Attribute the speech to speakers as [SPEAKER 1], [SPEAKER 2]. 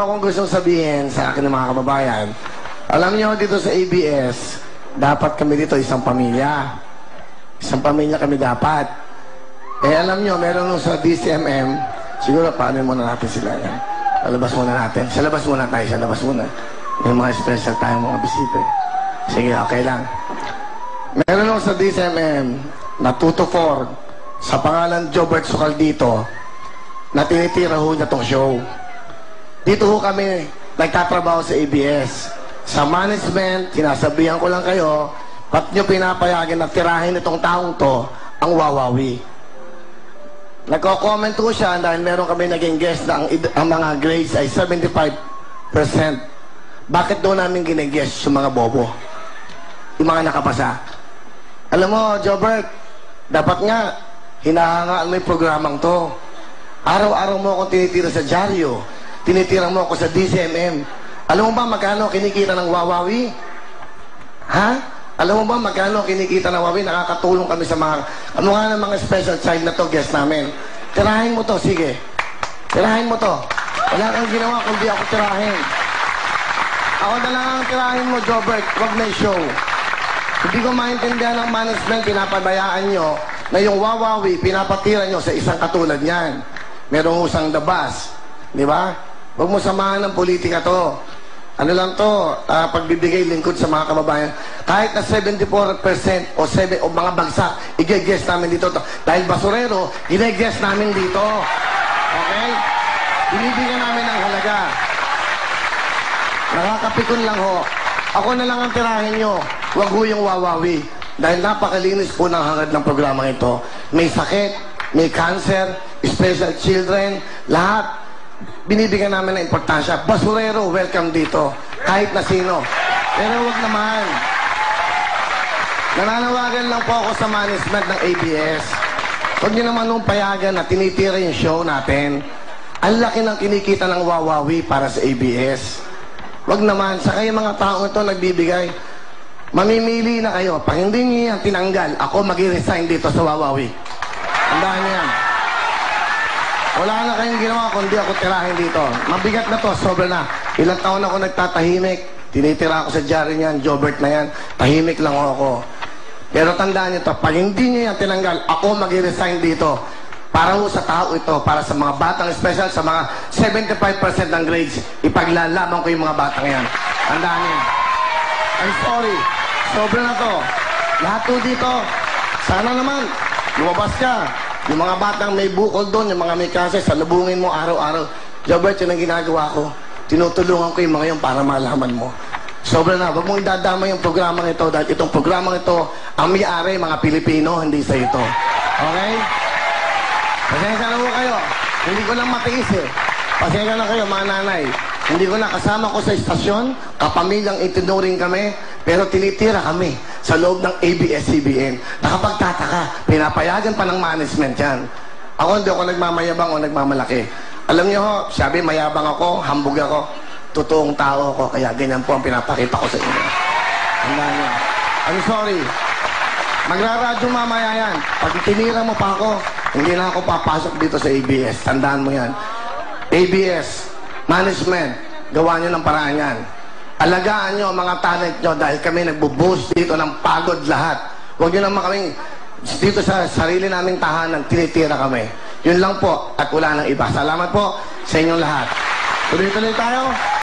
[SPEAKER 1] Akong gustong sabihin sa akin ng mga kababayan, alam niyo dito sa ABS, dapat kami dito isang pamilya. Isang pamilya kami dapat. Eh alam niyo, meron nung sa DCMM, siguro paano muna natin sila yan. Palabas muna natin. Sa labas muna tayo, sa labas muna. May mga special tayong mga bisita. Sige, okay lang. Meron nung sa DCMM, na 2 to 4, sa pangalan Jobert Sucal dito, na tinitira ho niya tong show. Dito ho kami nagtatrabaho sa ABS. Sa management, sinasabihan ko lang kayo, ba't nyo pinapayagan na tirahin itong taong to ang wawawi? Nagko-comment ko siya dahil meron kami naging guest na ang mga grades ay 75%. Bakit doon namin ginag-guest yung mga bobo? Yung mga nakapasa. Alam mo, Jobert, dapat nga, hinahangaan mo yung programang to. Araw-araw mo akong tinitira sa dyaryo. Tinitira mo ako sa DCMM. Alam mo ba magkano kinikita ng wawawi? Ha? Alam mo ba magkano kinikita ng wawawi? Nakakatulong kami sa mga, ano nga ng mga special child na to, guest namin. Tirahin mo to, sige. Tirahin mo to. Wala kang ginawa kundi ako tirahin. Ako na lang ang tirahin mo, Jobert. Wag na show. Hindi ko maintindihan ng management, pinapabayaan nyo na yung wawawi, pinapatira nyo sa isang katulad niyan. Merong usang dabas. Di ba? Huwag mo samahan ng politika to. Ano lang to, pagbibigay lingkod sa mga kababayan. Kahit na 74% o mga bagsak, i-guess namin dito to. Dahil basurero, i-guess namin dito. Okay? Binibigyan namin ng halaga. Nakakapikon lang ho. Ako na lang ang tirahin nyo. Huwag ho yung wawawi. Dahil napakalinis po ng hangad ng programa ito. May sakit, may cancer, special children, lahat. Binibigyan namin ng importansya. Basurero, welcome dito. Kahit na sino. Pero wag naman. Nananawagan lang po ako sa management ng ABS. Huwag nyo naman nung payagan na tinitira yung show natin. Ang laki ng kinikita ng wawawi para sa ABS. Wag naman. Sa kayo mga taong ito nagbibigay, mamimili na kayo. Pag hindi nyo yan tinanggal, ako mag-resign dito sa wawawi. Tandaan nyo yan. Wala na kayong ginawa kundi ako tirahin dito. Mabigat na to, sobra na. Ilang taon ako nagtatahimik. Tinitira ako sa dyaryo niyan, Jobert na yan. Tahimik lang ako. Pero tandaan niyo to, pag hindi niyo yan tinanggal, ako mag-resign dito. Para ho sa tao ito, para sa mga batang special, sa mga 75% ng grades, ipaglalaban ko yung mga batang yan. Tandaan niyo. I'm sorry. Sobra na to. Lahat to dito. Sana naman, lumabas ka. Yung mga batang may bukol doon, yung mga may kasi, salubungin mo araw-araw. Jobert, yun ang ginagawa ko. Tinutulungan ko yung mga yun para malaman mo. Sobra na, wag mong idadama yung programang ito dahil itong programang ito, ang may-ari, mga Pilipino, hindi sa ito. Okay? Pasensya na po kayo. Hindi ko lang matiis eh. Pasensya na kayo, mga nanay. Hindi ko na kasama ko sa istasyon, kapamilyang itinuring kami, pero tinitira kami sa loob ng ABS-CBN. Nakapagtataka, pinapayagan pa ng management yan. Ako hindi ako nagmamayabang o nagmamalaki. Alam niyo ho, sabi mayabang ako, hambog ako, totoong tao ako, kaya ganyan po ang pinapakita ko sa inyo. I'm sorry. Magraradyo mamaya yan. Pag tinira mo pa ako, hindi na ako papasok dito sa ABS. Tandaan mo yan. ABS, management, gawa nyo ng paraan yan. Alagaan nyo ang mga talent nyo dahil kami nagbo-boost dito ng pagod lahat. Huwag nyo naman kaming dito sa sarili naming tahanan, tinitira kami. Yun lang po at wala nang iba. Salamat po sa inyong lahat. Tuloy-tuloy tayo.